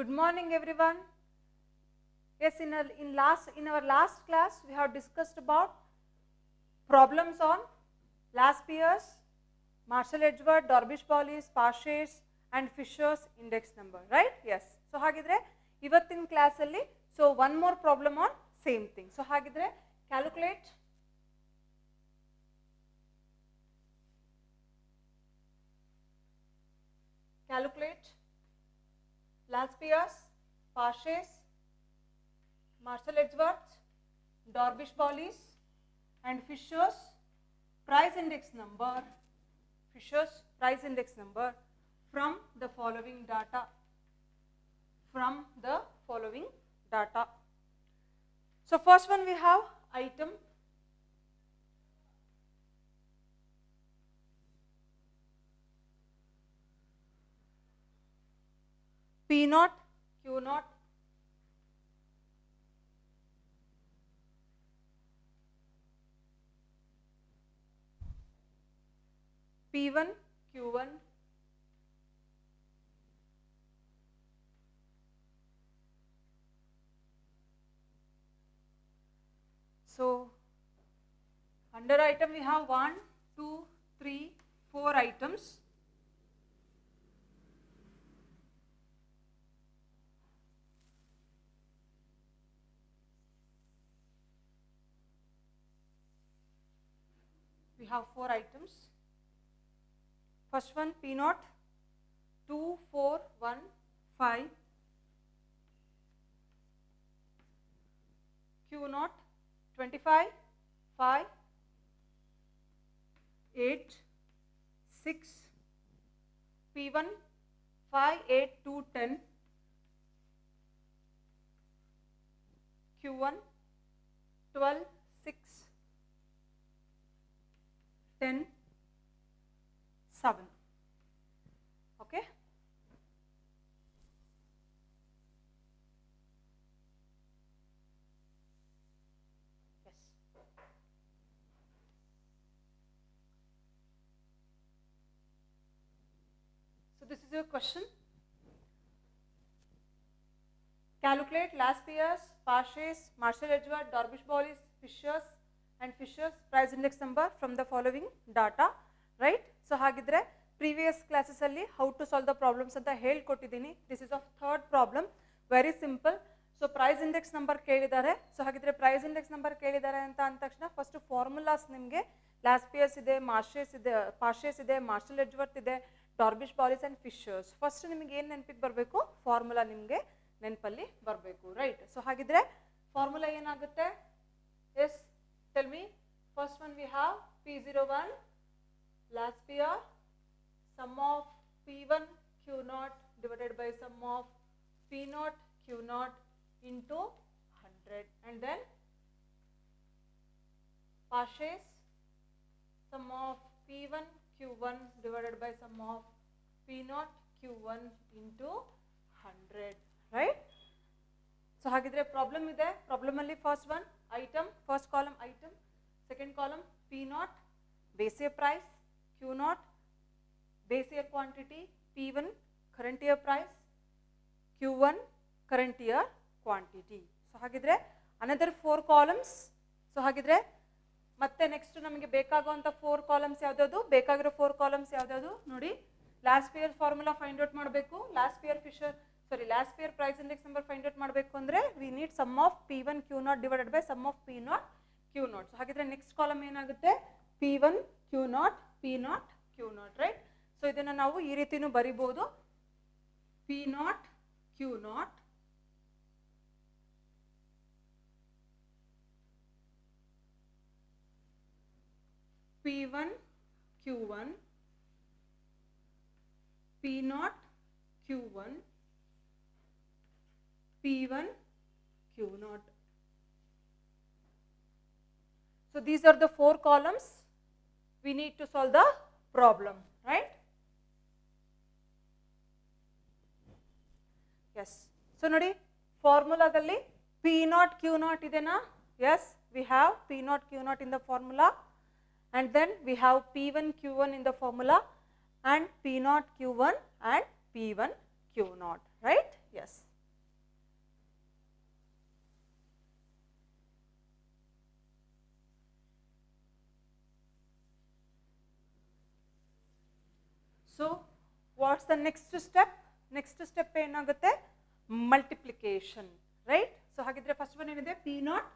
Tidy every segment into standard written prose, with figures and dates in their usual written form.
Good morning everyone. Yes, in our last class we have discussed about problems on Laspier's, Marshall-Edgeworth, Dorbish-Pauli's, Parsh's and Fisher's index number, right? Yes. So hagidre ivattin class alli so one more problem on same thing. So hagidre calculate Laspier's, Parsh's, Marshall-Edgeworth, Dorbish-Pauli's and Fisher's price index number from the following data. So first one we have item P naught, Q naught, P1, Q1, so under item we have 1, 2, 3, 4 items. We have 4 items. First one P naught 2, 4, 1, 5, Q naught 25, 5, 8, 6, P1 5, 8, 2, 10, Q1 12, 6, 10, 7. Okay. Yes. So this is your question. Calculate Laspier's, Parsh's, Marshall-Edgeworth, Dorbish-Pauli's, Fisher's and Fisher's price index number from the following data, right? So hagidre previous classes alli how to solve the problems anta helkottidini. This is of third problem, very simple. So price index number kelidare. So hagidre price index number kelidare anta antakshana first formulas nimge Laspier's ide, Parsh's ide, Marshall-Edgeworth ide, Dorbish-Pauli's and Fisher's. First nimge ಏನು ನೆನಪಿಗೆ ಬರಬೇಕು, formula ನಿಮಗೆ ನೆನಪಲ್ಲಿ ಬರಬೇಕು, right? So ಹಾಗಿದ್ರೆ formula ಏನಾಗುತ್ತೆ? Yes, tell me. First one we have P01 Laspier, sum of P1 Q naught divided by sum of P naught Q naught into 100, and then Parsh's, sum of P1 Q1 divided by sum of P naught Q1 into 100, right? So hagidre problem ide. Problem alli first one item, first column item, second column P naught base year price, Q naught base year quantity, P1 current year price, Q1 current year quantity. So hagidre another 4 columns. So hagidre ಮತ್ತೆ next ನಮಗೆ ಬೇಕಾಗುವಂತ 4 columns ಯಾವ್ದು, ಬೇಕಾಗಿರೋ 4 columns ಯಾವ್ದು ನೋಡಿ. Laspier formula find out ಮಾಡಬೇಕು, Laspier price index number find out ಮಾಡಬೇಕು ಅಂದ್ರೆ we need sum of P1 Q naught divided by sum of P naught Q naught. So ಹಾಗಿದ್ರೆ next column ಏನಾಗುತ್ತೆ? P1 Q naught P naught Q naught, right? So ಇದನ್ನ ನಾವು ಈ ರೀತಿನೂ ಬರಿಬಹುದು. P naught Q naught P1 Q1 P naught Q1 P1 Q naught. So these are the 4 columns we need to solve the problem, right? Yes. So nodi formula dalli P naught Q naught idena. Yes, we have P naught Q naught in the formula, and then we have P1 Q1 in the formula, and P naught Q1 and P1 Q naught, right? Yes. What's the next step? Next step ಏನಾಗುತ್ತೆ? Multiplication, right? So ಹಾಗಿದ್ರೆ first one ಏನಿದೆ? P naught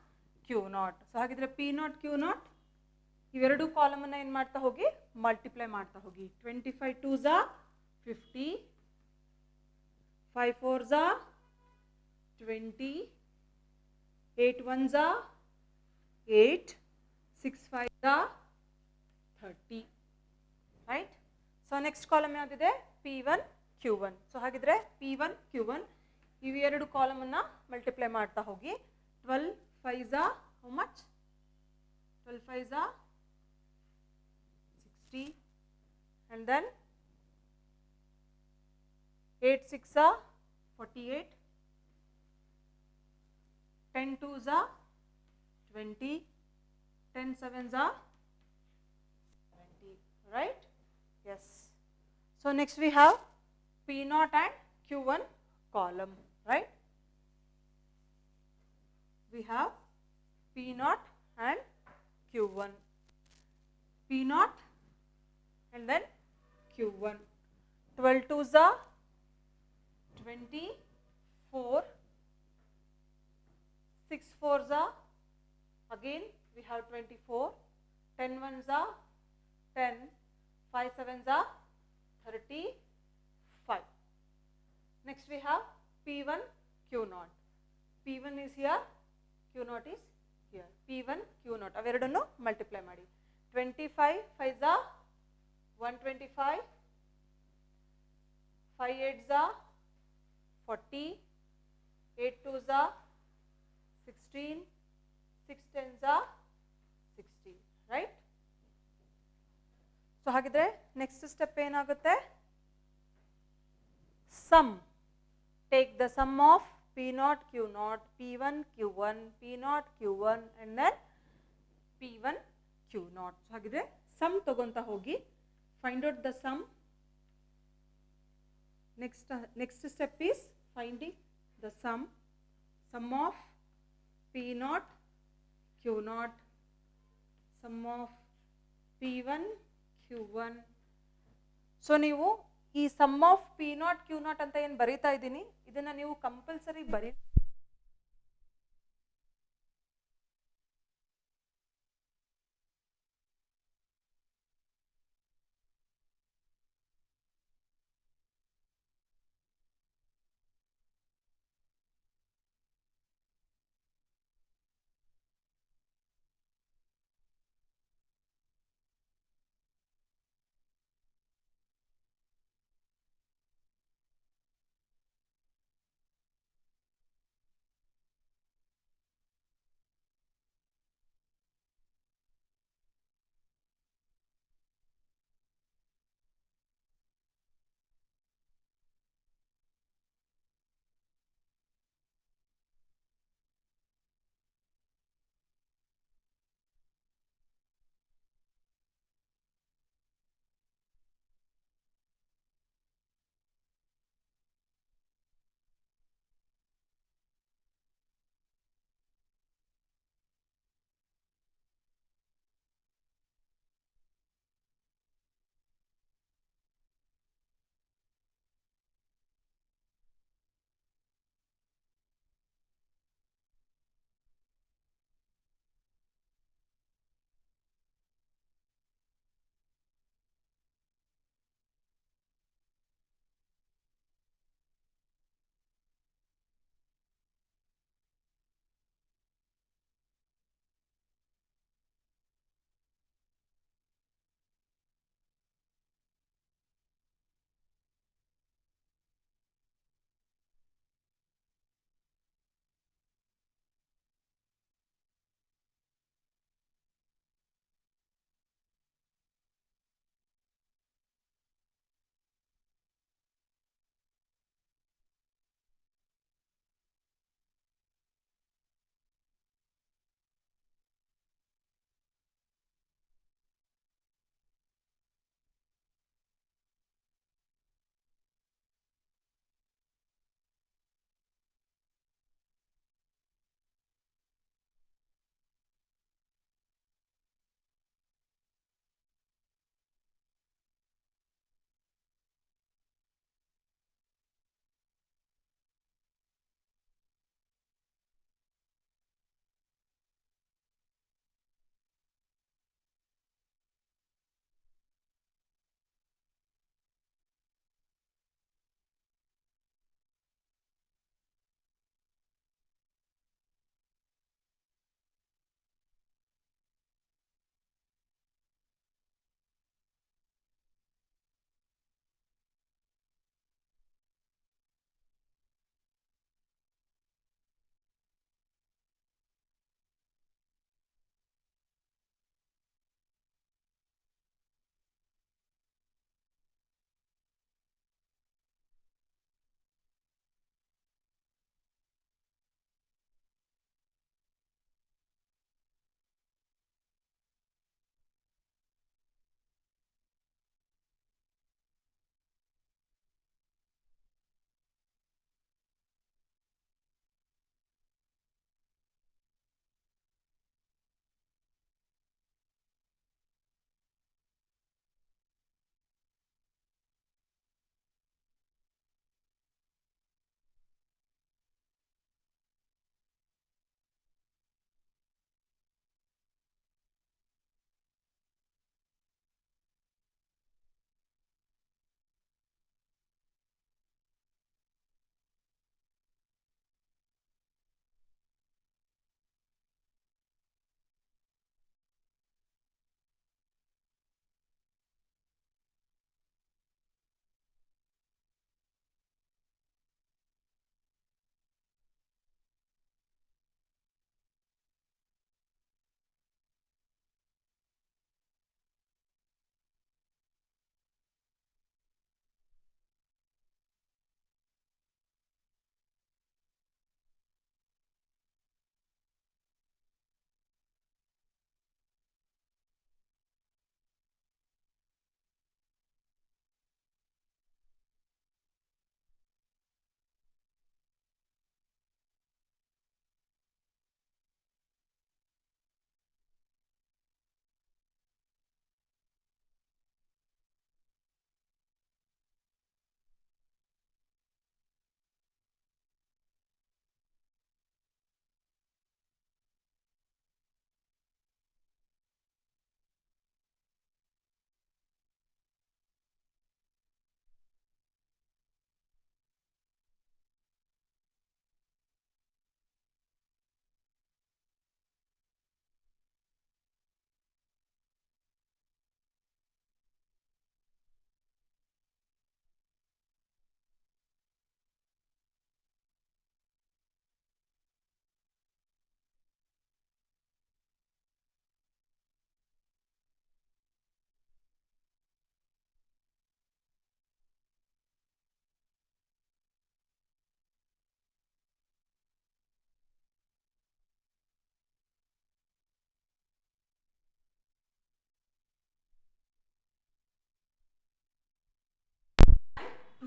Q naught. So ಹಾಗಿದ್ರೆ P naught Q naught ಇವೆರಡು ಕಾಲಮನ್ನು ಏನು ಮಾಡ್ತಾ ಹೋಗಿ? Multiply ಮಾಡ್ತಾ ಹೋಗಿ. 25 2s are 50, 5 4s are 20, 8 1s are 8, 6 5s are 30, right? So next column ಯಾವುದಿದೆ? P1 Q1. ಸೊ ಹಾಗಿದ್ರೆ P1 Q1 ಇವೆರಡು ಕಾಲಮನ್ನು ಮಲ್ಟಿಪ್ಲೈ ಮಾಡ್ತಾ ಹೋಗಿ. 12 5s are how much? 12 5s are 60, and then 8 6 are 48, 10 2s are 20, 10 7s are 20, right? Yes. So next we have P0 and Q1 column, right? We have P0 and Q1, P0 and then Q1. 12 2s are 24, 6 4s are again we have 24, 10 1s are 10, 5 7s are 35. Next we have P1 Q0. P1 is here, Q0 is here. P1 Q0 ಅವೆರಡನ್ನು multiply ಮಾಡಿ. 25 5s are 125, 5 8s are 40, 8 2s are 16, 6 10s are 60, right? So ಹಾಗಿದ್ರೆ next step ಏನಾಗುತ್ತೆ? Sum. Take the sum of P0 Q0, P1 Q1, P0 Q1 and then P1 Q0. So ಹಾಗಿದ್ರೆ some ತಗೊಂತ ಹೋಗಿ. Find out the sum. Next step is finding the sum of P0 Q0, sum of P1 Q1. So ನೀವು ಈ some of P0 Q0 ಅಂತ ಏನು ಬರೀತಾ ಇದ್ದೀನಿ, ಇದನ್ನ ನೀವು ಕಂಪಲ್ಸರಿ ಬರೀ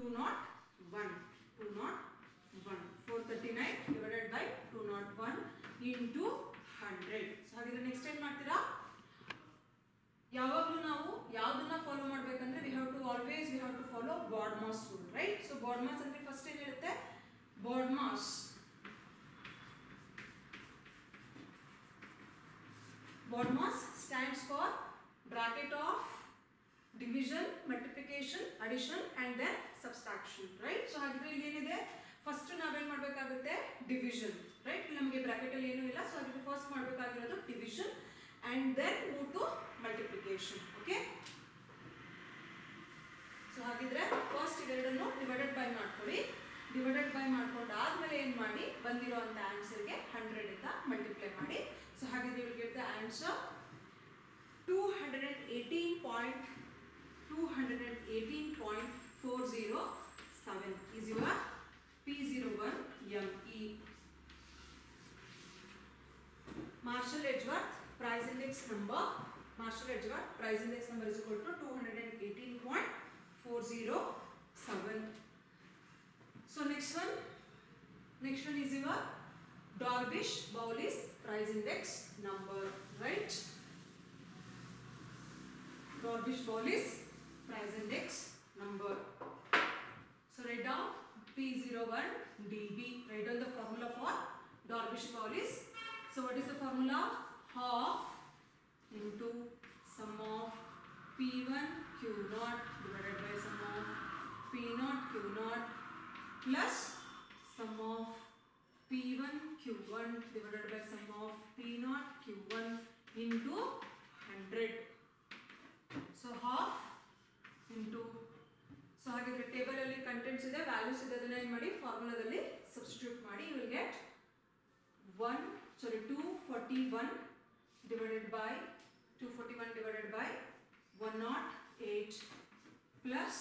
201. 439 divided by 201 into 100. So ಹಾಗಿದ್ರೆ ನೆಕ್ಸ್ಟ್ ಏನು ಮಾಡ್ತೀರಾ, ಯಾವಾಗಲೂ ನಾವು ಯಾವುದನ್ನ ಫಾಲೋ ಮಾಡಬೇಕಂದ್ರೆ we have to follow BODMAS rule, right? So BODMAS ಅಂದ್ರೆ ಫಸ್ಟ್ ಏನು ಹೇಳುತ್ತೆ, BODMAS stands for bracket of division, multiplication, addition and then subtraction, right? So ಹಾಗಿದ್ರೆ ಇಲ್ಲಿ ಏನಿದೆ, ಫಸ್ಟ್ ನಾವೇನು ಮಾಡಬೇಕಾಗುತ್ತೆ, ಡಿವಿಷನ್, ರೈಟ್? ನಮಗೆ ಬ್ರಾಕೆಟ್ ಅಲ್ಲಿ ಏನೂ ಇಲ್ಲ, ಸೊ ಹಾಗಿದ್ರೆ ಫಸ್ಟ್ ಮಾಡಬೇಕಾಗಿರೋದು division and then move to multiplication. Okay, so ಹಾಗಿದ್ರೆ ಫಸ್ಟ್ ಇವೆರಡನ್ನು ಡಿವೈಡೆಡ್ ಬೈ ಮಾಡ್ಕೊಳ್ಳಿ. ಡಿವೈಡೆಡ್ ಬೈ ಮಾಡ್ಕೊಂಡು ಆದ್ಮೇಲೆ ಏನು ಮಾಡಿ, ಬಂದಿರೋ ಅಂತ ಆನ್ಸರ್ಗೆ 100 ಇಂದ ಮಲ್ಟಿಪ್ಲೈ ಮಾಡಿ. ಸೊ ಹಾಗಿದ್ರೆ you will get the answer 218.407 is your P01ME. Marshall-Edgeworth price index number is equal to 218.407. So next one is your Darvish-Bowles price index number, right? Darvish-Bowles price index number. So write down P01 dB. Write down the formula for Darvish-Bowles. So what is the formula? Half into sum of P1 Q0 divided by sum of P0 Q0 plus sum of P1 Q1 divided by sum of P0 Q1 into 100. So half into, so ಹಾಗಿದ್ರೆ table ಅಲ್ಲಿ contents ಇದೆ, values ಇದೆ, ಅದನ್ನ ಏನು ಮಾಡಿ ಫಾರ್ಮುಲಾದಲ್ಲಿ substitute ಮಾಡಿ. You will get 241 divided by 108 plus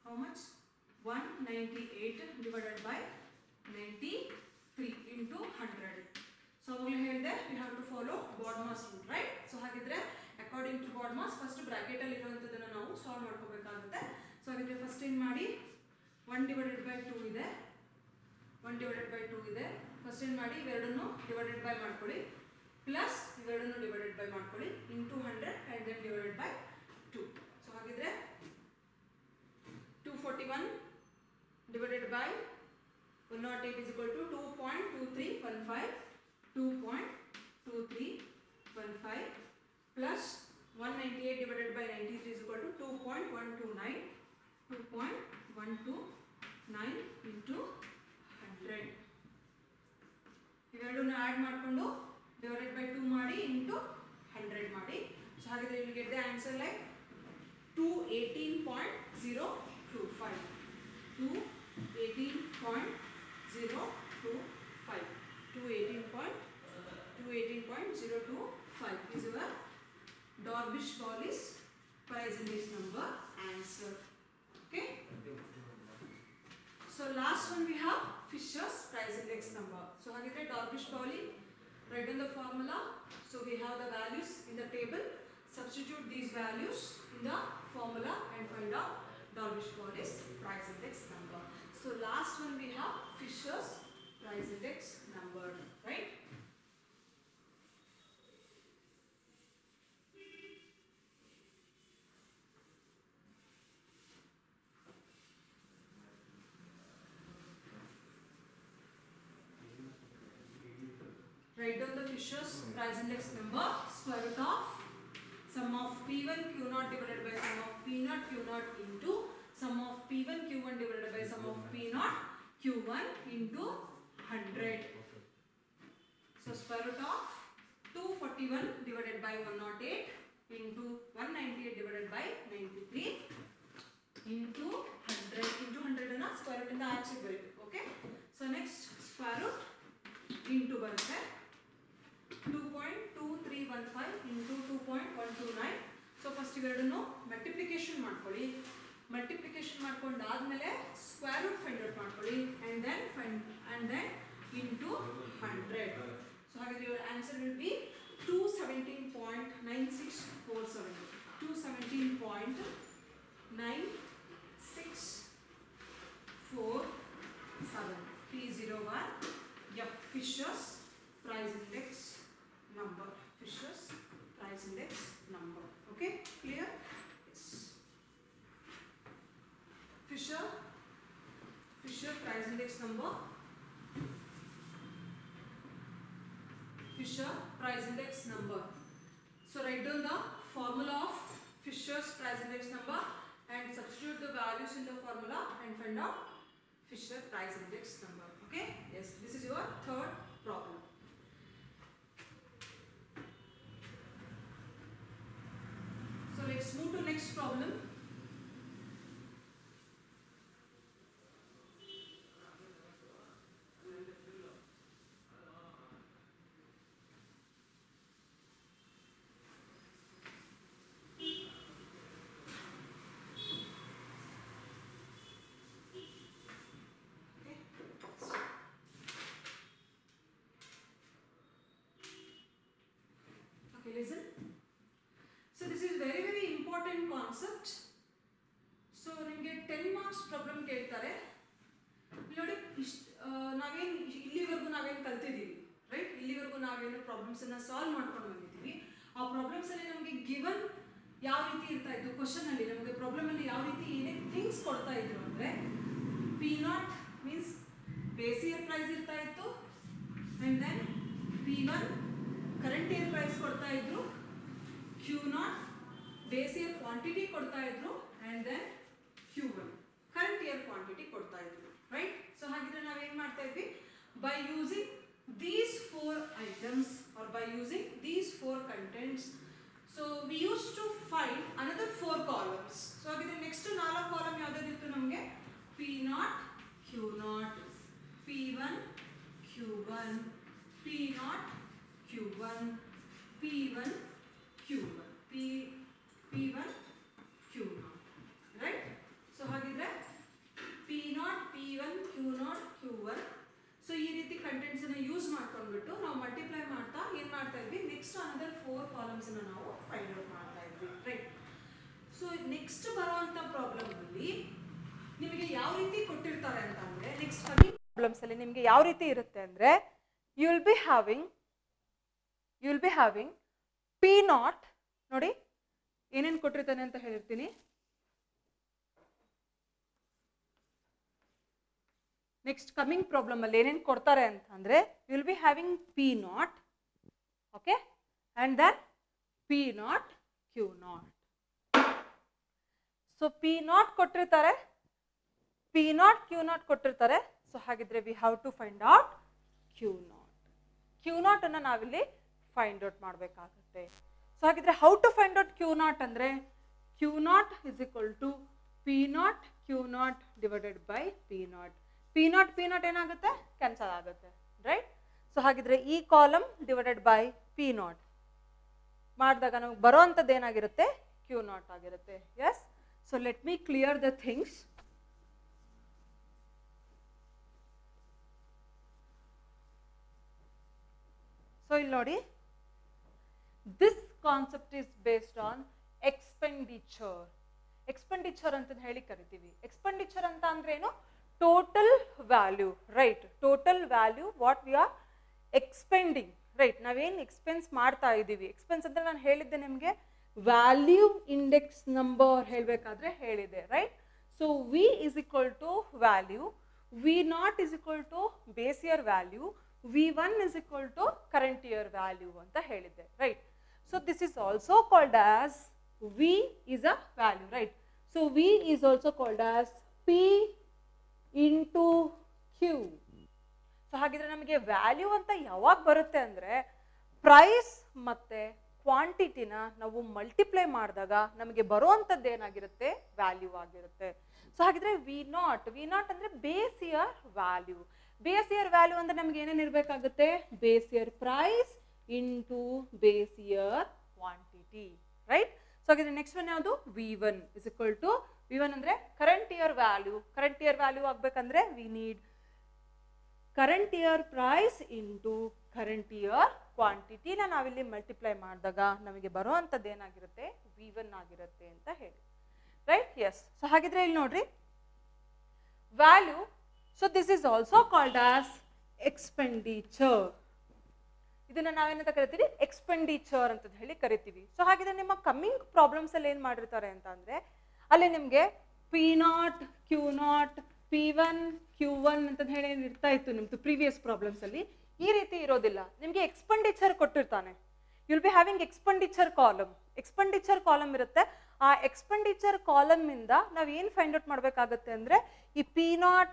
how much, 198 divided by 93 into 100. So we have to follow BODMAS rule, right? So ಹಾಗಿದ್ರೆ according to BODMAS first bracket ಅಲ್ಲಿ ಇರುವಂತದನ್ನ ನಾವು ಸಾಲ್ವ್ ಮಾಡ್ಕೋಬೇಕಾಗುತ್ತೆ. ಸೊ ಹಾಗಿದ್ರೆ ಫಸ್ಟ್ ಏನು ಮಾಡಿ, 1 divided by 2 ಇದೆ, first ಏನು ಮಾಡಿ ಇವೆರಡನ್ನು ಡಿವೈಡೆಡ್ ಬೈ ಮಾಡ್ಕೊಳ್ಳಿ, ಪ್ಲಸ್ ಇವೆರಡನ್ನು ಡಿವೈಡೆಡ್ ಬೈ ಮಾಡ್ಕೊಳ್ಳಿ, into 100 and then divided by 2. So ಹಾಗಿದ್ರೆ 241 divided by 108 is equal to 2.2315 plus 198 divided by 93 is equal to 2.129 into 100. ಇವೆರಡನ್ನು ಆಡ್ ಮಾಡಿಕೊಂಡು ಡಿವೈಡೆಡ್ ಬೈ 2 ಮಾಡಿ ಇಂಟು 100 ಮಾಡಿ. ಸೊ ಹಾಗಿದ್ರೆ you will get the answer like 218.025. 218.025 is your Darvish-Bowles price index number answer. Okay. So last one we have Fisher's price index number. So ಹಾಗಿದ್ರೆ Darvish-Bowles, write down the formula. So we have the values in the table. Substitute these values in the formula and find out Darvish-Bowles price index number. So last one we have Fisher's price index number, right? Write down the Fisher's price index number, square root of sum of P1 Q0 divided by sum of P0 Q0 into sum of P1 Q1 divided by sum of P0 Q1 into 100. So square root of 241 divided by 108 into 198 divided by 93 into 100 into 100 ಅನ್ನ square root ಇಂದ ಆಚೆ ಬರೀಬೇಕು. Okay. So next square root into ಬರುತ್ತೆ 2.2315 into 2.129. So first ಇವೆರಡನ್ನು multiplication ಮಾಡ್ಕೊಳ್ಳಿ. Multiplication ಮಾಡ್ಕೊಂಡಾದ್ಮೇಲೆ square root find out ಮಾಡ್ಕೊಳ್ಳಿ and then into 100. So ಹಾಗಾದ್ರೆ your answer will be 217.9647. 217.9647 P01 F Fisher's price index number. Fisher's price index number. Okay, clear? Yes. Fisher price index number. Fisher price index number. So write down the formula of Fisher's price index number and substitute the values in the formula and find out Fisher price index number. Okay? Yes, this is your third problem. So let's move to next problem. Listen. So this is very important concept. So ನಿಮಗೆ 10 marks problem ಕೇಳ್ತಾರೆ. ನೋಡಿ ನಾವೇನು ಇಲ್ಲಿವರೆಗೂ ನಾವೇನು ಕಲ್ತಿದ್ದೀವಿ right, ಇಲ್ಲಿವರೆಗೂ ನಾವೇನು problems ಅನ್ನ ಸಾಲ್ವ್ ಮಾಡ್ಕೊಂಡು ಬಂದಿದ್ದೀವಿ. ಆ ಪ್ರಾಬ್ಲಮ್ಸ್ ಅಲ್ಲಿ ನಮಗೆ ಗಿವನ್ ಯಾವ ರೀತಿ ಇರ್ತಾ ಇತ್ತು, ಕ್ವಶನ್ ಅಲ್ಲಿ ನಮಗೆ ಪ್ರಾಬ್ಲಮ್ ಅಲ್ಲಿ ಯಾವ ರೀತಿ ಏನೇ ಥಿಂಗ್ಸ್ ಕೊಡ್ತಾ ಇದ್ರು ಅಂದ್ರೆ P0 means base year price ಇರ್ತಾ ಇತ್ತು and then P1 current year price ಕೊಡ್ತಾ ಇದ್ರು, Q0 ಬೇಸ್ ಇಯರ್ ಕ್ವಾಂಟಿಟಿ ಕೊಡ್ತಾ ಇದ್ರು and then Q1 current year quantity ಕೊಡ್ತಾ ಇದ್ರು ರೈಟ್. ಸೊ ಹಾಗಿದ್ರೆ ನಾವೇನ್ ಮಾಡ್ತಾ ಇದ್ವಿ, by using these 4 items or by using these 4 contents, so we used to find another 4 columns. So ಹಾಗಿದ್ರೆ ನೆಕ್ಸ್ಟ್ 4 ಕಾಲಮ್ ಯಾವ್ದಾದಿತ್ತು ನಮಗೆ, P0 Q0 P1 Q1 P0 Q1 P1 Q1 P1 Q0 right. So ಹಾಗಿದ್ರೆ P0 P1 Q0 Q1. So ಈ ರೀತಿ contents ಅನ್ನ use ಮಾಡ್ಕೊಂಡ್ಬಿಟ್ಟು ನಾವು multiply ಮಾಡ್ತಾ ಏನ್ ಮಾಡ್ತಾ ಇದ್ವಿ, ನೆಕ್ಸ್ಟ್ ಅನದರ್ 4 ಕಾಲಮ್ಸ್ ಅನ್ನ ನಾವು ಫೈಂಡ್ ಔಟ್ ಮಾಡ್ತಾ ಇದ್ವಿ ರೈಟ್. ಸೊ ನೆಕ್ಸ್ಟ್ ಬರುವಂತ ಪ್ರಾಬ್ಲಮ್ ಅಲ್ಲಿ ನಿಮಗೆ ಯಾವ ರೀತಿ ಕೊಟ್ಟಿರ್ತಾರೆ ಅಂತ ಅಂದ್ರೆ, ನೆಕ್ಸ್ಟ್ ಪ್ರಾಬ್ಲಮ್ಸ್ ಅಲ್ಲಿ ನಿಮಗೆ ಯಾವ ರೀತಿ ಇರುತ್ತೆ ಅಂದ್ರೆ, you will be having P0 ನೋಡಿ ಏನೇನು ಕೊಟ್ಟಿರ್ತಾನೆ ಅಂತ ಹೇಳಿರ್ತೀನಿ. ನೆಕ್ಸ್ಟ್ ಕಮಿಂಗ್ ಪ್ರಾಬ್ಲಮ್ ಅಲ್ಲಿ ಏನೇನು ಕೊಡ್ತಾರೆ ಅಂತ ಅಂದ್ರೆ, you will be having P0 okay and then P0 Q0. So P0 ಕೊಟ್ಟಿರ್ತಾರೆ, P0 Q0 ಕೊಟ್ಟಿರ್ತಾರೆ. ಸೊ ಹಾಗಿದ್ರೆ we have to find out Q0 ಅನ್ನ ನಾವಿಲ್ಲಿ ಫೈಂಡ್ ಔಟ್ ಮಾಡಬೇಕಾಗುತ್ತೆ. ಸೊ ಹಾಗಿದ್ರೆ how to find out Q0 ಅಂದ್ರೆ, Q0 is equal to P0 Q0 divided by P0. P0 ಏನಾಗುತ್ತೆ, cancel ಆಗುತ್ತೆ ರೈಟ್. ಸೊ ಹಾಗಿದ್ರೆ ಈ ಕಾಲಮ್ ಡಿವೈಡೆಡ್ ಬೈ P0 ಮಾಡಿದಾಗ ನಮಗೆ ಬರೋವಂಥದ್ದು ಏನಾಗಿರುತ್ತೆ, Q0 ಆಗಿರುತ್ತೆ. Yes, so let me clear the things. So ಇಲ್ಲಿ ನೋಡಿ, this concept is based on expenditure ಅಂತ ಹೇಳಿ ಕರಿತೀವಿ. ಎಕ್ಸ್ಪೆಂಡಿಚರ್ ಅಂತ ಅಂದ್ರೆ ಏನು, total value right. Total value what we are expending right. ನಾವೇನು ಎಕ್ಸ್ಪೆನ್ಸ್ ಮಾಡ್ತಾ ಇದ್ದೀವಿ, ಎಕ್ಸ್ಪೆನ್ಸ್ ಅಂದ್ರೆ ನಾನು ಹೇಳಿದ್ದೆ ನಿಮಗೆ ವ್ಯಾಲ್ಯೂ ಇಂಡೆಕ್ಸ್ ನಂಬರ್ ಹೇಳಬೇಕಾದ್ರೆ ಹೇಳಿದೆ right. So V is equal to value, V0 is equal to base year value, V1 is equal to current year value ಅಂತ ಹೇಳಿದ್ದೆ right. So this is also called as V is a value right. So V is also called as P into Q. So ಹಾಗಿದ್ರೆ ನಮಗೆ value ಅಂತ ಯಾವಾಗ ಬರುತ್ತೆ ಅಂದ್ರೆ, price ಮತ್ತೆ ಕ್ವಾಂಟಿಟಿನ ನಾವು ಮಲ್ಟಿಪ್ಲೈ ಮಾಡಿದಾಗ ನಮಗೆ ಬರುವಂಥದ್ದು ಏನಾಗಿರುತ್ತೆ, ವ್ಯಾಲ್ಯೂ ಆಗಿರುತ್ತೆ. ಸೊ ಹಾಗಿದ್ರೆ V0 ಅಂದ್ರೆ base year value. Base year value ಅಂದ್ರೆ ನಮ್ಗೆ ಏನೇನು ಇರಬೇಕಾಗುತ್ತೆ, base year price into base year quantity right. So ಹಾಗಿದ್ರೆ ನೆಕ್ಸ್ಟ್ ಒನ್ ಯಾವುದು, V1 is equal to, V1 ಅಂದ್ರೆ current year value. Current year value ಆಗ್ಬೇಕಂದ್ರೆ we need current year price into current year ಕ್ವಾಂಟಿಟಿನ ನಾವಿಲ್ಲಿ ಮಲ್ಟಿಪ್ಲೈ ಮಾಡಿದಾಗ ನಮಗೆ ಬರೋ ಅಂಥದ್ದು ಏನಾಗಿರುತ್ತೆ V1 ಆಗಿರುತ್ತೆ ಅಂತ ಹೇಳಿ ರೈಟ್. ಎಸ್, ಸೊ ಹಾಗಿದ್ರೆ ಇಲ್ಲಿ ನೋಡ್ರಿ value. So this is also called as expenditure. ಇದನ್ನ ನಾವೇನಂತ ಕರಿತೀವಿ ಎಕ್ಸ್ಪೆಂಡಿಚರ್ ಅಂತ ಹೇಳಿ ಕರಿತೀವಿ. ಸೊ ಹಾಗಿದ್ರೆ ನಿಮ್ಮ ಕಮ್ಮಿಂಗ್ ಪ್ರಾಬ್ಲಮ್ಸ್ ಅಲ್ಲಿ ಏನ್ ಮಾಡಿರ್ತಾರೆ ಅಂತ ಅಂದ್ರೆ ಅಲ್ಲಿ ನಿಮ್ಗೆ P0 Q0 P1 Q1 ಅಂತ ಹೇಳಿ ಇರ್ತಾ ಇತ್ತು ನಿಮ್ದು ಪ್ರೀವಿಯಸ್ ಪ್ರಾಬ್ಲಮ್ಸ್ ಅಲ್ಲಿ. ಈ ರೀತಿ ಇರೋದಿಲ್ಲ, ನಿಮ್ಗೆ ಎಕ್ಸ್ಪೆಂಡಿಚರ್ ಕೊಟ್ಟಿರ್ತಾನೆ. You will be having expenditure column. Expenditure column ಇರುತ್ತೆ. ಆ ಎಕ್ಸ್ಪೆಂಡಿಚರ್ ಕಾಲಮ್ ಇಂದ ನಾವು ಏನು ಫೈಂಡ್ ಔಟ್ ಮಾಡಬೇಕಾಗುತ್ತೆ ಅಂದ್ರೆ ಈ P0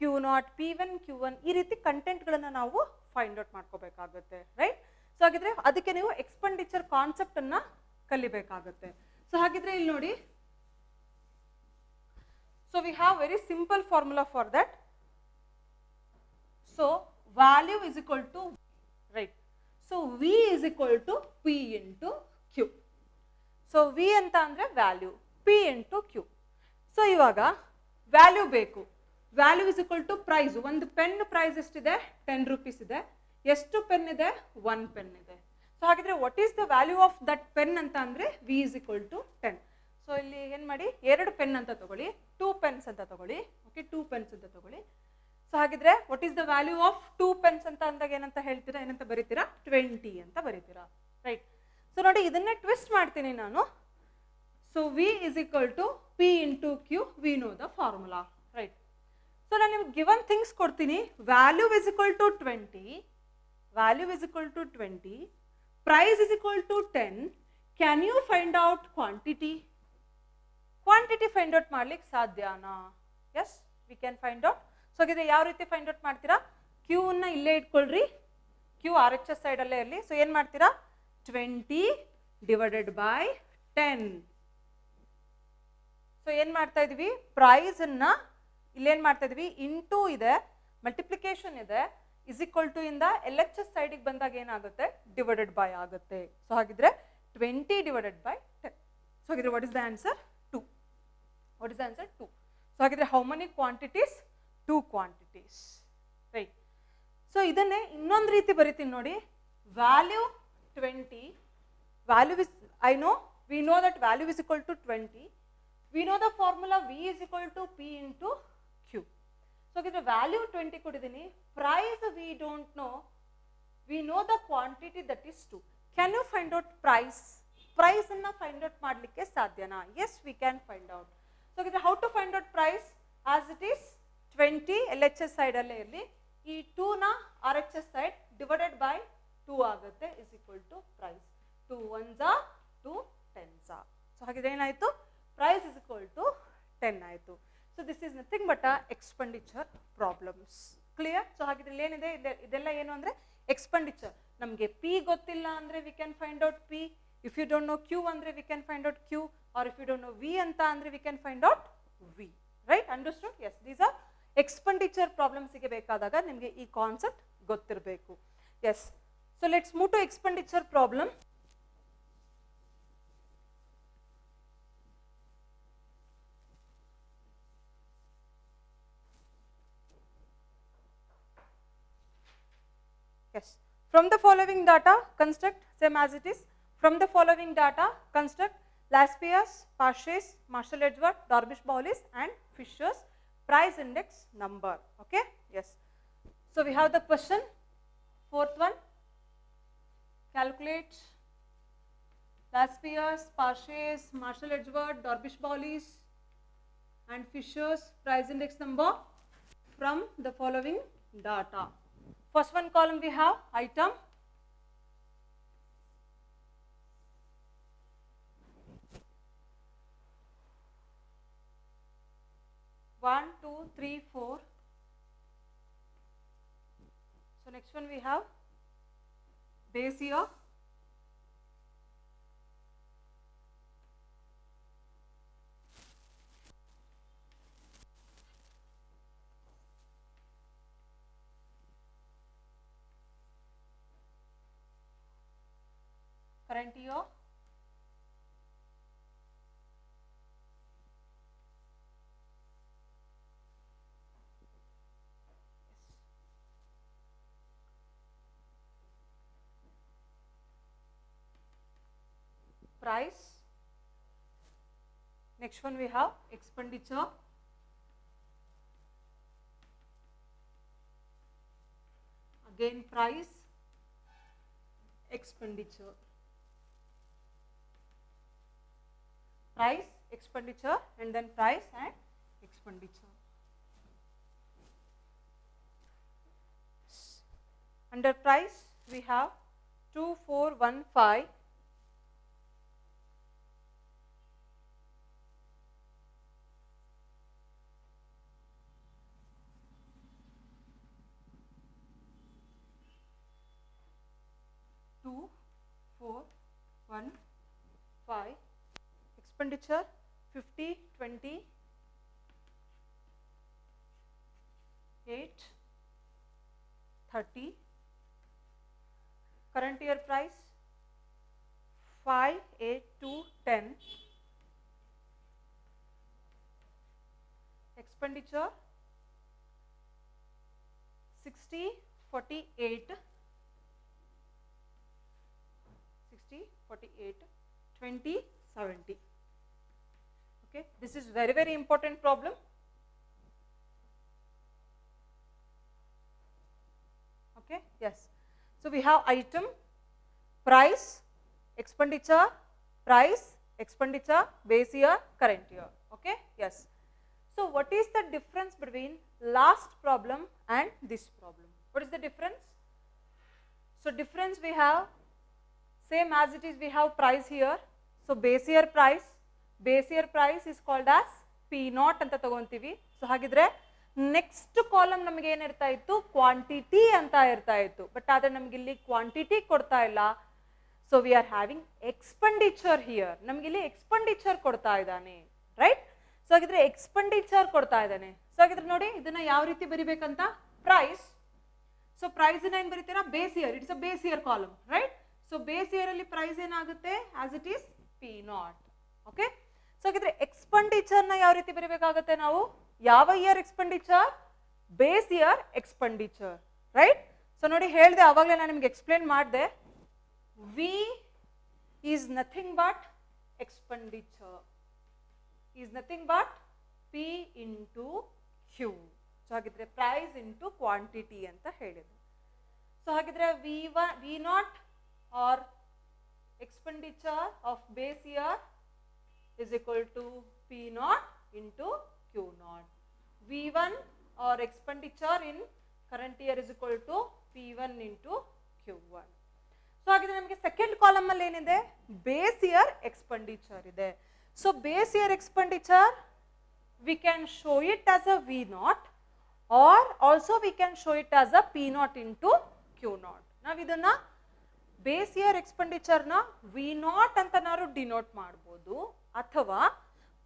Q0 P1 Q1 ಈ ರೀತಿ ಕಂಟೆಂಟ್ಗಳನ್ನ ನಾವು ಫೈಂಡ್ ಔಟ್ ಮಾಡ್ಕೋಬೇಕಾಗುತ್ತೆ ರೈಟ್. ಸೊ ಹಾಗಿದ್ರೆ ಅದಕ್ಕೆ ನೀವು ಎಕ್ಸ್ಪೆಂಡಿಚರ್ ಕಾನ್ಸೆಪ್ಟ್ ಅನ್ನ ಕಲಿಬೇಕಾಗುತ್ತೆ. ಸೊ ಹಾಗಿದ್ರೆ ಇಲ್ಲಿ ನೋಡಿ, so we have very simple formula for that. So value is equal to right. So V is equal to P into Q. So V anta andre value, P into Q. So ಇವಾಗ value ಬೇಕು. Value is equal to price. ಒಂದು pen price ಎಷ್ಟಿದೆ 10 rupees ಇದೆ. ಎಷ್ಟು pen ಇದೆ 1 pen ಇದೆ. So ಹಾಗಿದ್ರೆ what is the value of that pen ಅಂತ ಅಂದ್ರೆ V is equal to 10. So ಇಲ್ಲಿ ಏನು ಮಾಡಿ 2 ಪೆನ್ ಅಂತ ತಗೊಳ್ಳಿ, 2 ಪೆನ್ಸ್ ಅಂತ ತಗೊಳ್ಳಿ. ಓಕೆ, 2 ಪೆನ್ಸ್ ಅಂತ ತಗೊಳ್ಳಿ. ಸೊ ಹಾಗಿದ್ರೆ what is the value of 2 pence ಅಂತ ಅಂದಾಗ ಏನಂತ ಹೇಳ್ತೀರಾ, ಏನಂತ ಬರೀತೀರಾ 20 ಅಂತ ಬರೀತೀರಾ ರೈಟ್. ಸೊ ನೋಡಿ ಇದನ್ನೇ ಟ್ವಿಸ್ಟ್ ಮಾಡ್ತೀನಿ ನಾನು. So V is equal to P into Q. We know the formula right. So ನಾನು ನಿಮ್ಗೆ ಗಿವನ್ ಥಿಂಗ್ಸ್ ಕೊಡ್ತೀನಿ. Value is equal to 20, value is equal to 20, price is equal to 10. Can you find out quantity? Quantity find out ಮಾಡ್ಲಿಕ್ಕೆ ಸಾಧ್ಯನಾ? Yes, we can find out. So ಹಾಗಿದ್ರೆ ಯಾವ ರೀತಿ find out ಮಾಡ್ತೀರಾ? Q ನ ಇಲ್ಲೇ ಇಟ್ಕೊಳ್ರಿ, Q RHS side ಅಲ್ಲೇ ಇರಲಿ. ಸೊ ಏನ್ ಮಾಡ್ತೀರಾ 20 ಡಿವೈಡೆಡ್ ಬೈ 10. ಸೊ ಏನ್ ಮಾಡ್ತಾ ಇದೀವಿ, ಪ್ರೈಸ್ ಅನ್ನ ಇಲ್ಲೇನ್ ಮಾಡ್ತಾ ಇದೀವಿ ಇಂಟು ಇದೆ, ಮಲ್ಟಿಪ್ಲಿಕೇಶನ್ ಇದೆ, ಇಸ್ ಈಕ್ವಲ್ ಟು ಇಂದ LHS ಸೈಡಿಗೆ ಬಂದಾಗ ಏನಾಗುತ್ತೆ ಡಿವೈಡೆಡ್ ಬೈ ಆಗುತ್ತೆ. ಸೊ ಹಾಗಿದ್ರೆ 20 ಡಿವೈಡೆಡ್ ಬೈ 10. ಸೊ ಹಾಗಿದ್ರೆ what is the answer? 2. What is the answer? 2. So ಹಾಗಿದ್ರೆ how many quantities? 2 quantities right. So ಇದನ್ನೇ ಇನ್ನೊಂದು ರೀತಿ ಬರೀತೀನಿ ನೋಡಿ. Value 20, value is we know that value is equal to 20. We know the formula V is equal to P into Q. So ಹಾಗಿದ್ರೆ value 20 ಕೊಟ್ಟಿದ್ದೀನಿ, price we don't know, we know the quantity that is 2. Can you find out price? Price ಅನ್ನ find out ಮಾಡಲಿಕ್ಕೆ ಸಾಧ್ಯನಾ? Yes, we can find out. So ಹಾಗಿದ್ರೆ how to find out price? As it is 20 LHS side ಅಲ್ಲೇ ಇರಲಿ, ಈ 2 ನ RHS side divided by 2 ಆಗುತ್ತೆ, is equal to price. 2 ones are 2 10s are. So ಹಾಗಿದ್ರೆ ಏನಾಯ್ತು, ಪ್ರೈಸ್ ಇಸ್ ಈಕ್ವಲ್ ಟು 10 ಆಯ್ತು. So this is nothing but expenditure problems. Clear? So ಹಾಗಿದ್ರೆ ಏನಿದೆ ಇದೆಲ್ಲ ಏನು ಅಂದ್ರೆ ಎಕ್ಸ್ಪೆಂಡಿಚರ್. ನಮಗೆ P ಗೊತ್ತಿಲ್ಲ ಅಂದ್ರೆ we can find out P. If you don't know Q ಅಂದ್ರೆ we can find out Q, or if you don't know V ಅಂತ ಅಂದ್ರೆ we can find out V. Right? Understood? Yes, these are expenditure ಪ್ರಾಬ್ಲಮ್ಸ್ಗೆ ಬೇಕಾದಾಗ ನಿಮಗೆ ಈ concept ಗೊತ್ತಿರಬೇಕು. Yes, so let's move to expenditure problem. Yes. From the following data, construct same as it is. From the following data, construct Laspier's, Parsh's, Marshall-Edgeworth, Darvish-Bowley's, and Fisher's price index number. Okay? Yes. So we have the question. Fourth one. Calculate Laspier's, Parsh's, Marshall-Edgeworth, Darvish-Bowley's, and Fisher's price index number from the following data. First one column we have item, one, two, three, four. So next one we have base year, current year, price. Next one we have expenditure. Again price, expenditure. Price, expenditure, and then price and expenditure. Under price we have 2415. Expenditure 50, 20, 8, 30. Current year price 5, 8, 2, 10. Expenditure 60, 48. 60, 48, 20, 70. Okay, this is very, very important problem. Okay, yes. So we have item, price, expenditure, price, expenditure, base year, current year. Okay, yes. So what is the difference between last problem and this problem? What is the difference? So difference we have same as it is, we have price here. So base year price is called as P0 anta tagontivi. So hagidre next column namage ಏನು ಇರ್ತಾ ಇತ್ತು, quantity ಅಂತ ಇರ್ತಾ ಇತ್ತು. But ಆದ್ರೆ ನಮಗೆ ಇಲ್ಲಿ quantity ಕೊಡ್ತಾ ಇಲ್ಲ. So we are having expenditure here. ನಮಗೆ ಇಲ್ಲಿ expenditure ಕೊಡ್ತಾ ಇದ್ದಾನೆ, right? So ಹಾಗಿದ್ರೆ expenditure ಕೊಡ್ತಾ ಇದ್ದಾನೆ. So ಹಾಗಿದ್ರೆ ನೋಡಿ ಇದನ್ನ ಯಾವ ರೀತಿ ಬರಿಬೇಕಂತ, price. So price ನ ಏನು ಬರೀತೀರಾ, base year. It's a base year column, right? So base year ಅಲ್ಲಿ price ಏನಾಗುತ್ತೆ, as it is P0. Okay? So ಹಾಗಿದ್ರೆ expenditure ನ ಯಾವ ರೀತಿ ಬರಿಬೇಕಾಗುತ್ತೆ ನಾವು, ಯಾವ year expenditure, base year expenditure, right? So ನೋಡಿ ಹೇಳಿದೆ ಆವಾಗಲೇ ನಾನು ನಿಮಗೆ ಎಕ್ಸ್ಪ್ಲೇನ್ ಮಾಡಿದೆ, V is nothing but expenditure, is nothing but P into Q. So ಹಾಗಿದ್ರೆ price into quantity ಅಂತ ಹೇಳಿದೆ. So ಹಾಗಿದ್ರೆ V0 or expenditure of base year is equal to P0 into Q0. V1 or expenditure in current year is equal to P1 into Q1. So ಹಾಗಿದ್ರೆ ನಮಗೆ second column ಅಲ್ಲಿ ಏನಿದೆ, base year expenditure ಇದೆ. So base year expenditure we can show it as a V0 or also we can show it as a P0 into Q0. ನಾವು ಇದನ್ನ base year expenditure ನ V0 ಅಂತ ನಾವು denote ಮಾಡಬಹುದು ಅಥವಾ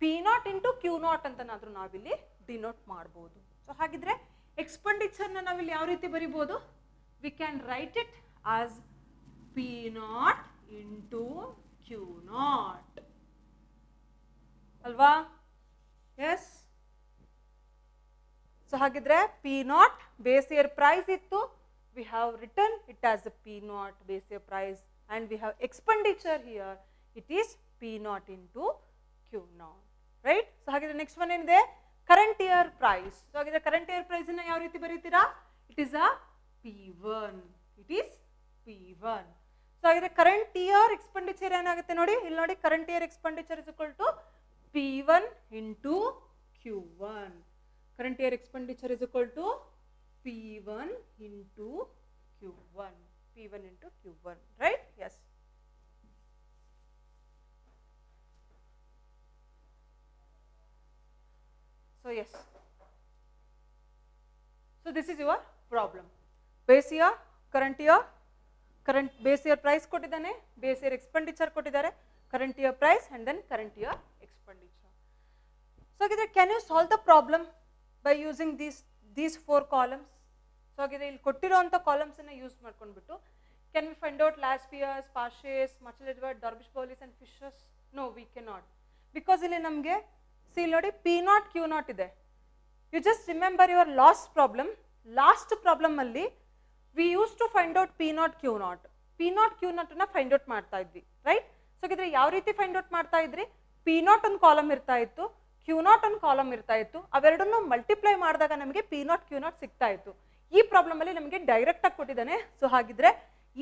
P0 into Q0 ಅಂತ ನಾವಿಲ್ಲಿ ಡಿನೋಟ್ ಮಾಡಬಹುದು. ಸೊ ಹಾಗಿದ್ರೆ ಎಕ್ಸ್ಪೆಂಡಿಚರ್ ನ ನಾವಿಲ್ಲಿ ಯಾವ ರೀತಿ ಬರಿಬಹುದು, we can write it as P0 into Q0 ಅಲ್ವಾ, ಎಸ್. ಸೊ ಹಾಗಿದ್ರೆ P0 ಬೇಸ್ ಇಯರ್ ಪ್ರೈಸ್ ಇತ್ತು, we have written it as a P0 base year price, and we have expenditure here, it is P0 into Q0, right? So hagidre next one enide current year price. So hagidre current year price na yav riti baritira, it is a P1, it is P1. So hagidre current year expenditure enagutte nodi, illi nodi current year expenditure is equal to P1 into Q1. Current year expenditure is equal to P1 into Q1, P1 into Q1, right? Yes. So yes. So this is your problem. Base year, current base year price ಕೊಟ್ಟಿದ್ದಾನೆ, base year expenditure ಕೊಟ್ಟಿದ್ದಾರೆ, current year price and then current year expenditure. So can you solve the problem by using these four columns? So ಹಾಗಿದ್ರೆ ಇಲ್ಲಿ ಕೊಟ್ಟಿರುವಂತ columns ಅನ್ನು use ಮಾಡ್ಕೊಂಡ್ಬಿಟ್ಟು can we find out Laspieus, Parches, Machel-Edward, Darvish-Paulis and Fishers? No, we cannot, because ಇಲ್ಲಿ ನಮಗೆ see ನೋಡಿ P0 Q0 ಇದೆ. You just remember your last problem ಅಲ್ಲಿ we used to find out P0 Q0 ನ find out ಮಾಡ್ತಾ ಇದ್ವಿ, right? So ಹಾಗಿದ್ರೆ ಯಾವ ರೀತಿ ಫೈಂಡ್ ಔಟ್ ಮಾಡ್ತಾ ಇದ್ರಿ, P0 ಒಂದು ಕಾಲಮ್ ಇರ್ತಾ ಇತ್ತು, Q0 ಒಂದು ಕಾಲಮ್ ಇರ್ತಾ ಇತ್ತು, ಅವೆರಡನ್ನು ಮಲ್ಟಿಪ್ಲೈ ಮಾಡಿದಾಗ ನಮಗೆ P0 Q0 ಸಿಗ್ತಾ ಇತ್ತು. ಈ ಪ್ರಾಬ್ಲಮ್ ಅಲ್ಲಿ ನಮಗೆ ಡೈರೆಕ್ಟ್ ಆಗಿ ಕೊಟ್ಟಿದ್ದಾನೆ. ಸೊ ಹಾಗಿದ್ರೆ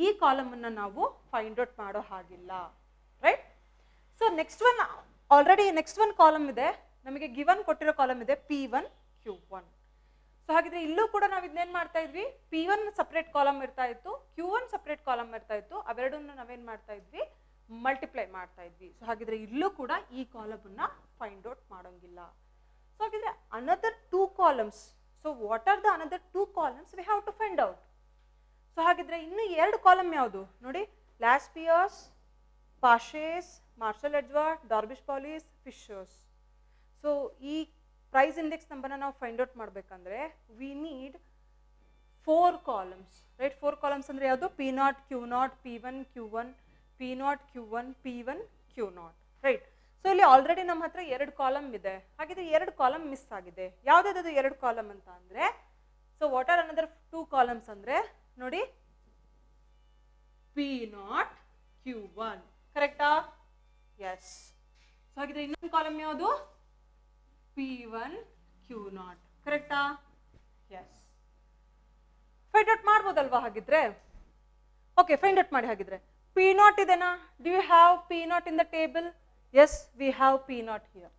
ಈ ಕಾಲಮ್ ಅನ್ನ ನಾವು ಫೈಂಡ್ ಔಟ್ ಮಾಡೋ ಹಾಗಿಲ್ಲ, right. So next one already next one column ಇದೆ, ನಮಗೆ ಗಿವನ್ ಕೊಟ್ಟಿರೋ ಕಾಲಮ್ ಇದೆ P1 Q1. ಸೊ ಹಾಗಿದ್ರೆ ಇಲ್ಲೂ ಕೂಡ ನಾವು ಇದನ್ನೇನ್ ಮಾಡ್ತಾ ಇದ್ವಿ, P1 ಸಪರೇಟ್ ಕಾಲಮ್ ಇರ್ತಾ ಇತ್ತು, Q1 ಸಪರೇಟ್ ಕಾಲಮ್ ಇರ್ತಾ ಇತ್ತು, ಅವೆರಡನ್ನು ನಾವೇನ್ ಮಾಡ್ತಾ ಇದ್ವಿ, ಮಲ್ಟಿಪ್ಲೈ ಮಾಡ್ತಾ ಇದ್ವಿ. ಸೊ ಹಾಗಿದ್ರೆ ಇಲ್ಲೂ ಕೂಡ ಈ ಕಾಲಮ್ ಅನ್ನ ಫೈಂಡ್ ಔಟ್ ಮಾಡೋಂಗಿಲ್ಲ. ಸೊ ಹಾಗಿದ್ರೆ another 2 columns. So what are the another 2 columns we have to find out. So ಹಾಗಿದ್ರೆ ಇನ್ನು 2 ಕಾಲಮ್ ಯಾವುದು ನೋಡಿ, Laspeyres, Paasche's, Marshall Edgeworth, Drobisch Bowley's, Fisher's. So ಈ ಪ್ರೈಸ್ ಇಂಡೆಕ್ಸ್ ನಂಬರ್ನ ನಾವು ಫೈಂಡ್ ಔಟ್ ಮಾಡಬೇಕಂದ್ರೆ we need 4 columns, right. 4 columns ಅಂದ್ರೆ ಯಾವುದು, P0 Q0, P1 Q1, P0 Q1, P1 Q0, right. So ಇಲ್ಲಿ ಆಲ್ರೆಡಿ ನಮ್ಮ ಹತ್ರ 2 ಕಾಲಮ್ ಇದೆ, ಹಾಗಿದ್ರೆ 2 ಕಾಲಮ್ ಮಿಸ್ ಆಗಿದೆ. ಯಾವ್ದಾದ್ರು 2 ಕಾಲಮ್ ಅಂತ ಅಂದ್ರೆ, so what R another 2 columns ಅಂದ್ರೆ ನೋಡಿ, P0 Q1, ಕರೆಕ್ಟಾ? ಎಸ್. ಸೊ ಹಾಗಿದ್ರೆ ಇನ್ನೊಂದು ಕಾಲಮ್ ಯಾವುದು, P1 Q0, ಕರೆಕ್ಟಾ? ಎಸ್. ಫೈಂಡ್ ಔಟ್ ಮಾಡ್ಬೋದಲ್ವಾ ಹಾಗಿದ್ರೆ? ಓಕೆ, ಫೈಂಡ್ ಔಟ್ ಮಾಡಿ. ಹಾಗಿದ್ರೆ P0 ಇದೆನಾ? Do you have P0 in the table? Yes, we have P0 here.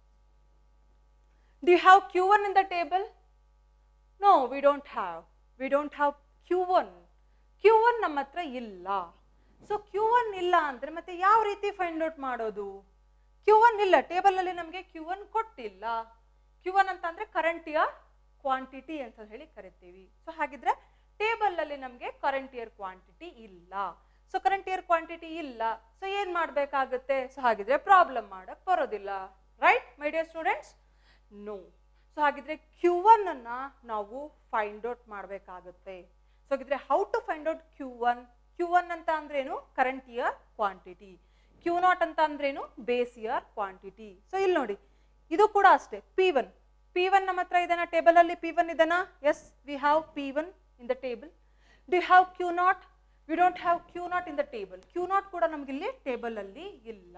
Do you have Q1 in the table? No, we don't have. We don't have Q1. Q1 ನಮ್ಮ ಹತ್ರ ಇಲ್ಲ. So Q1 ಇಲ್ಲ ಅಂದ್ರೆ ಮತ್ತೆ ಯಾವ ರೀತಿ find out ಮಾಡೋದು? Q1 ಇಲ್ಲ, ಟೇಬಲ್ ಅಲ್ಲಿ ನಮಗೆ Q1 ಕೊಟ್ಟಿಲ್ಲ. Q1 ಅಂತ ಅಂದ್ರೆ ಕರೆಂಟ್ ಇಯರ್ ಕ್ವಾಂಟಿಟಿ ಅಂತ ಹೇಳಿ ಕರಿತೀವಿ. ಸೊ ಹಾಗಿದ್ರೆ ಟೇಬಲ್ ಅಲ್ಲಿ ನಮಗೆ ಕರೆಂಟ್ ಇಯರ್ ಕ್ವಾಂಟಿಟಿ ಇಲ್ಲ. ಸೊ ಕರೆಂಟ್ ಇಯರ್ ಕ್ವಾಂಟಿಟಿ ಇಲ್ಲ, ಸೊ ಏನ್ ಮಾಡ್ಬೇಕಾಗುತ್ತೆ? ಸೊ ಹಾಗಿದ್ರೆ ಪ್ರಾಬ್ಲಮ್ ಮಾಡಕ್ ಬರೋದಿಲ್ಲ, right my dear students? No. So ಹಾಗಿದ್ರೆ Q1 ಅನ್ನ ನಾವು ಫೈಂಡ್ ಔಟ್ ಮಾಡಬೇಕಾಗುತ್ತೆ. ಸೊ ಹಾಗಿದ್ರೆ how to find out Q1? Q1 ಅಂತ ಅಂದ್ರೇನು, ಕರೆಂಟ್ ಇಯರ್ ಕ್ವಾಂಟಿಟಿ. Q0 ಅಂತ ಅಂದ್ರೇನು, ಬೇಸ್ ಇಯರ್ ಕ್ವಾಂಟಿಟಿ. ಸೊ ಇಲ್ಲಿ ನೋಡಿ, ಇದು ಕೂಡ ಅಷ್ಟೇ. P1 ನಮ್ಮ ಹತ್ರ ಇದನ್ನ ಟೇಬಲ್ ಅಲ್ಲಿ P1 ಇದನ್ನ? Yes, we have P1 in the table. Do you have Q0? We don't have Q0 in the table. Q0 ಕೂಡ ನಮ್ಗೆ ಇಲ್ಲಿ ಟೇಬಲ್ ಅಲ್ಲಿ ಇಲ್ಲ.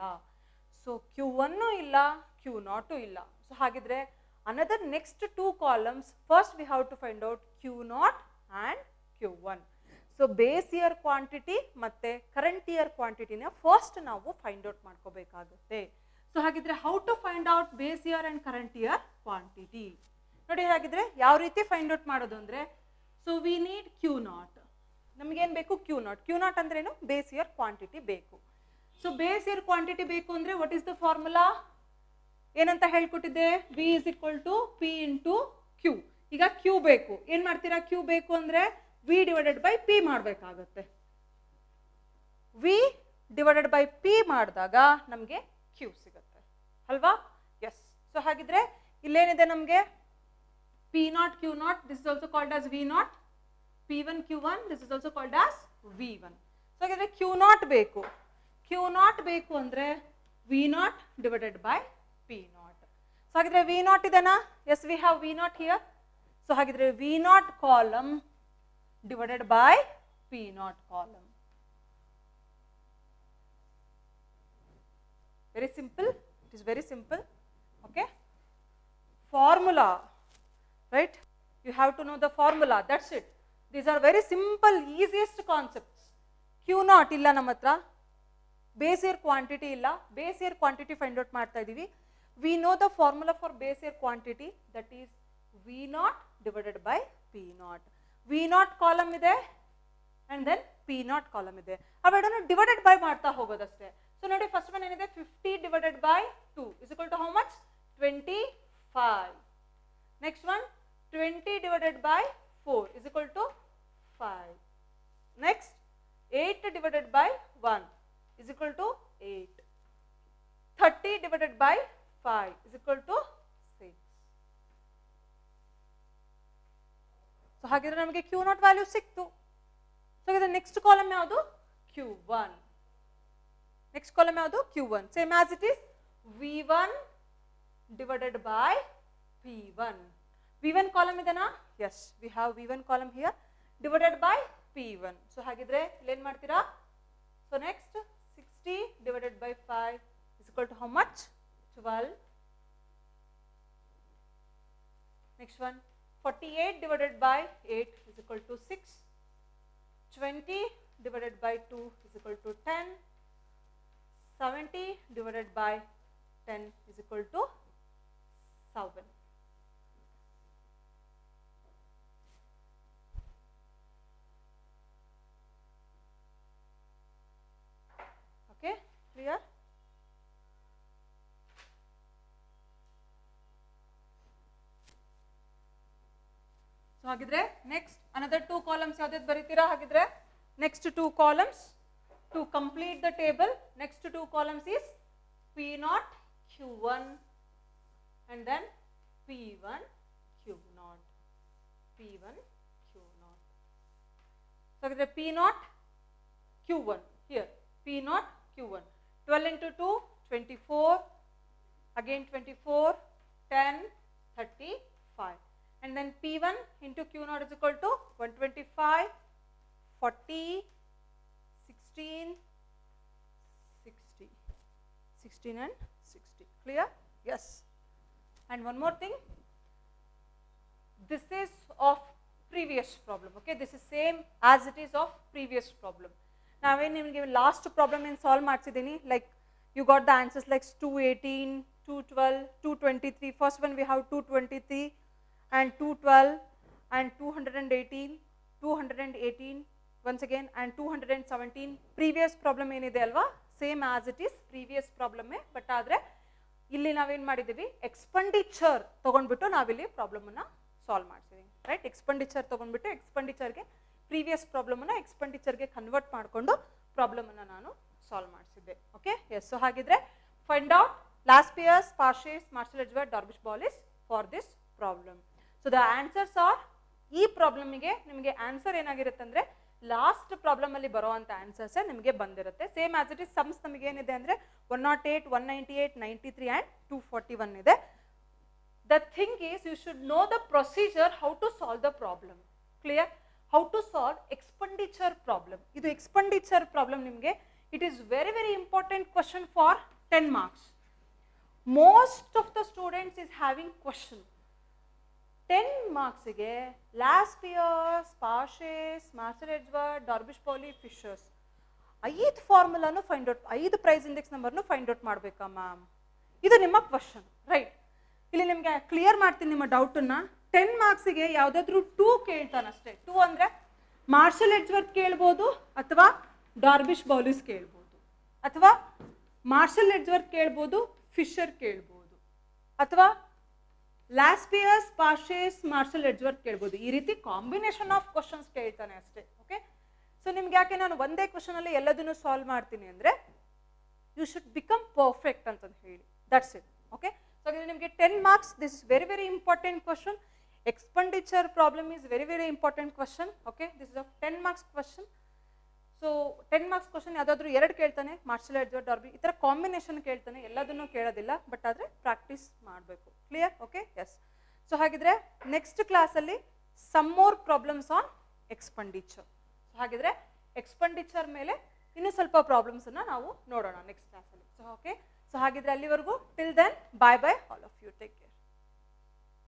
ಸೊ Q1 ಇಲ್ಲ, Q0 ಇಲ್ಲ. ಸೊ ಹಾಗಿದ್ರೆ another next 2 columns, first we have to find out Q0 and Q1. So base year quantity ಮತ್ತೆ current year quantity ನ first ನಾವು find out ಮಾಡ್ಕೋಬೇಕಾಗುತ್ತೆ. ಸೊ ಹಾಗಿದ್ರೆ how to find out base year and current year quantity? ನೋಡಿ ಹಾಗಿದ್ರೆ ಯಾವ ರೀತಿ find out ಮಾಡೋದು ಅಂದ್ರೆ, so we need Q0. ನಮಗೆ ಏನು ಬೇಕು? Q0. Q0 ಅಂದ್ರೆ ಏನು? base year quantity ಬೇಕು. ಸೊ base year quantity ಬೇಕು ಅಂದ್ರೆ what is the formula? ಏನಂತ ಹೇಳ್ಕೊಟ್ಟಿದ್ದೆ? V is equal to P into Q. ಈಗ Q ಬೇಕು, ಏನ್ ಮಾಡ್ತೀರಾ? Q ಬೇಕು ಅಂದ್ರೆ V divided by P ಮಾಡಬೇಕಾಗುತ್ತೆ. V divided by P ಮಾಡಿದಾಗ ನಮಗೆ Q ಸಿಗುತ್ತೆ ಅಲ್ವಾ? ಎಸ್. ಸೊ ಹಾಗಿದ್ರೆ ಇಲ್ಲೇನಿದೆ ನಮಗೆ? P0 Q0, this is also called as V0. P1 Q1, this is also called as V1. So ಹಾಗಿದ್ರೆ Q0 ಬೇಕು. Q0 ಬೇಕು ಅಂದ್ರೆ V0 divided by P0. So ಹಾಗಿದ್ರೆ V0 ಇದೆನಾ? Yes, we have V0 here. So ಹಾಗಿದ್ರೆ V0 column divided by P0 column. Very simple. It is very simple. Okay. Formula, right? You have to know the formula. That's it. These are very simple, easiest concepts. Q0 illa ನಮ್ಮ ಹತ್ರ, base year quantity illa, base year quantity find out ಮಾಡ್ತಾ ಇದೀವಿ. We know the formula for base year quantity, that is V0 divided by P0. V0 column ಇದೆ and then P0 column ಇದೆ. ಅವೆರಡನ್ನು divided by ಮಾಡ್ತಾ ಹೋಗೋದಷ್ಟೇ. So ನೋಡಿ, first one ಏನಿದೆ? 50 divided by 2 is equal to how much? 25. Next one, 20 divided by 4 is equal to 5. Next, 8 divided by 1 is equal to 8. 30 divided by 5 is equal to 6. So ಹಾಗಿದ್ರೆ ನಮಗೆ Q0 value ಸಿಕ್ತು. So ಹಾಗಿದ್ರೆ next column ಯಾವುದು? Q1. Next column ಯಾವುದು? Q1. Same as it is V1 divided by P1. V1 column ಇದೆನಾ? Yes, we have V1 column here divided by P1. So ಹಾಗಿದ್ರೆ ಇಲ್ಲೇನ್ ಮಾಡ್ತೀರಾ? So next 60 divided by 5 is equal to how much? 12. Next one, 48 divided by 8 is equal to 6. 20 divided by 2 is equal to 10. 70 divided by 10 is equal to 7. Okay, clear? So hagidre next another 2 columns yavudadu baritira hagidre next 2 columns to complete the table. Next 2 columns is P0 Q1 and then P1 Q0. P1 Q0. So hagidre P0 Q1 here P0 Q1 12 into 2 24 again 24 10 35 and then P1 into Q0 is equal to 125 40 16 60 16 and 60. Clear? Yes. And one more thing, this is of previous problem. Okay, this is same as it is of previous problem. Now when you give last problem in solve ಮಾಡ್ಸಿದೀನಿ, like you got the answers like 218 212 223. First one we have 223 and 212 and 218 218 once again and 217. previous problem ಏನಿದೆ ಅಲ್ವಾ same as it is previous problem but ಆದರೆ ಇಲ್ಲಿ ನಾವೇನು ಮಾಡಿದ್ದೀವಿ expenditure ತಗೊಂಡ್ಬಿಟ್ಟು ನಾವಿಲ್ಲಿ problem ಅನ್ನು solve ಮಾಡ್ತಿದ್ದೀವಿ. ರೈಟ್, ಎಕ್ಸ್ಪೆಂಡಿಚರ್ ತಗೊಂಡ್ಬಿಟ್ಟು ಎಕ್ಸ್ಪೆಂಡಿಚರ್ಗೆ ಪ್ರೀವಿಯಸ್ ಪ್ರಾಬ್ಲಮ್ ಅನ್ನು ಎಕ್ಸ್ಪೆಂಡಿಚರ್ಗೆ ಕನ್ವರ್ಟ್ ಮಾಡಿಕೊಂಡು ಪ್ರಾಬ್ಲಮ್ ಅನ್ನು ನಾನು ಸಾಲ್ವ್ ಮಾಡಿಸಿದ್ದೆ. Okay, yes. ಸೊ ಹಾಗಿದ್ರೆ find out Laspeyres, Paasche's, Marshall Edgeworth, Drobisch Bowley's for this problem. So the answers are, ಈ ಪ್ರಾಬ್ಲಮ್ಗೆ ನಿಮಗೆ ಆನ್ಸರ್ ಏನಾಗಿರುತ್ತೆ ಅಂದರೆ ಲಾಸ್ಟ್ ಪ್ರಾಬ್ಲಮ್ ಅಲ್ಲಿ ಬರುವಂತ ಆನ್ಸರ್ಸ್ ನಿಮಗೆ ಬಂದಿರುತ್ತೆ. Same as it is sums ನಮಗೆ ಏನಿದೆ ಅಂದ್ರೆ 108 198 93 and 241 ಇದೆ. The thing is you should know the procedure how to solve the problem. Clear? How to solve expenditure problem. ಇದು ಎಕ್ಸ್ಪೆಂಡಿಚರ್ ಪ್ರಾಬ್ಲಮ್ ನಿಮಗೆ it is very very important question for 10 marks. Most of the students is having question 10 ಮಾರ್ಕ್ಸ್ಗೆ Laspeyres, Paasche's, Marshall Edgeworth, Drobisch Bowley, Fisher's 5 ಫಾರ್ಮುಲಾನು find out, 5 price index ನಂಬರ್ನು find out ಮಾಡಬೇಕಾ ma'am? ಇದು ನಿಮ್ಮ question. Right, ಇಲ್ಲಿ ನಿಮಗೆ clear ಮಾಡ್ತೀನಿ ನಿಮ್ಮ ಡೌಟನ್ನ. 10 ಮಾರ್ಕ್ಸ್ಗೆ ಯಾವುದಾದ್ರೂ 2 ಕೇಳ್ತಾನಷ್ಟೇ. 2 ಅಂದರೆ ಮಾರ್ಷಲ್ ಎಡ್ಜ್ವರ್ಡ್ ಕೇಳ್ಬೋದು ಅಥವಾ ಡಾರ್ಬಿಶ್ ಬಾಲಿಸ್ ಕೇಳ್ಬೋದು, ಅಥವಾ ಮಾರ್ಷಲ್ ಎಡ್ಜ್ವರ್ಡ್ ಕೇಳ್ಬೋದು, ಫಿಶರ್ ಕೇಳ್ಬೋದು, ಅಥವಾ ಲಾಸ್ಪಿಯಸ್, ಪಾರ್ಶಿಯಸ್, ಮಾರ್ಷಲ್ ಎಡ್ಜ್ವರ್ಡ್ ಕೇಳ್ಬೋದು. ಈ ರೀತಿ ಕಾಂಬಿನೇಷನ್ ಆಫ್ ಕ್ವಶನ್ಸ್ ಕೇಳ್ತಾನೆ ಅಷ್ಟೇ. ಓಕೆ, ಸೊ ನಿಮ್ಗೆ ಯಾಕೆ ನಾನು ಒಂದೇ ಕ್ವಶನ್ ಅಲ್ಲಿ ಎಲ್ಲದನ್ನು ಸಾಲ್ವ್ ಮಾಡ್ತೀನಿ ಅಂದ್ರೆ ಯು ಶುಡ್ ಬಿಕಮ್ ಪರ್ಫೆಕ್ಟ್ ಅಂತ ಹೇಳಿ. That's it. ಓಕೆ, ಸೊ ನಿಮಗೆ 10 marks, this is very very important question. Expenditure problem is very very important question. Okay, this is a 10 marks question. So 10 marks question ಯಾವುದಾದ್ರೂ 2 ಕೇಳ್ತಾನೆ, marshal ಎಡ್ಜ್ವರ್ಡ್, ಡಾರ್ಬಿ, ಈ ಥರ combination ಕೇಳ್ತಾನೆ. ಎಲ್ಲದನ್ನೂ ಕೇಳೋದಿಲ್ಲ, ಬಟ್ ಆದರೆ ಪ್ರಾಕ್ಟೀಸ್ ಮಾಡಬೇಕು. ಕ್ಲಿಯರ್? Okay, yes. ಸೊ ಹಾಗಿದ್ರೆ ನೆಕ್ಸ್ಟ್ ಕ್ಲಾಸಲ್ಲಿ some more problems on expenditure. So ಹಾಗಿದ್ರೆ ಎಕ್ಸ್ಪೆಂಡಿಚರ್ ಮೇಲೆ ಇನ್ನೂ ಸ್ವಲ್ಪ ಪ್ರಾಬ್ಲಮ್ಸನ್ನು ನಾವು ನೋಡೋಣ ನೆಕ್ಸ್ಟ್ ಕ್ಲಾಸಲ್ಲಿ. ಸೊ ಓಕೆ, ಸೊ ಹಾಗಿದ್ರೆ ಅಲ್ಲಿವರೆಗೂ till then bye bye all of you, take care.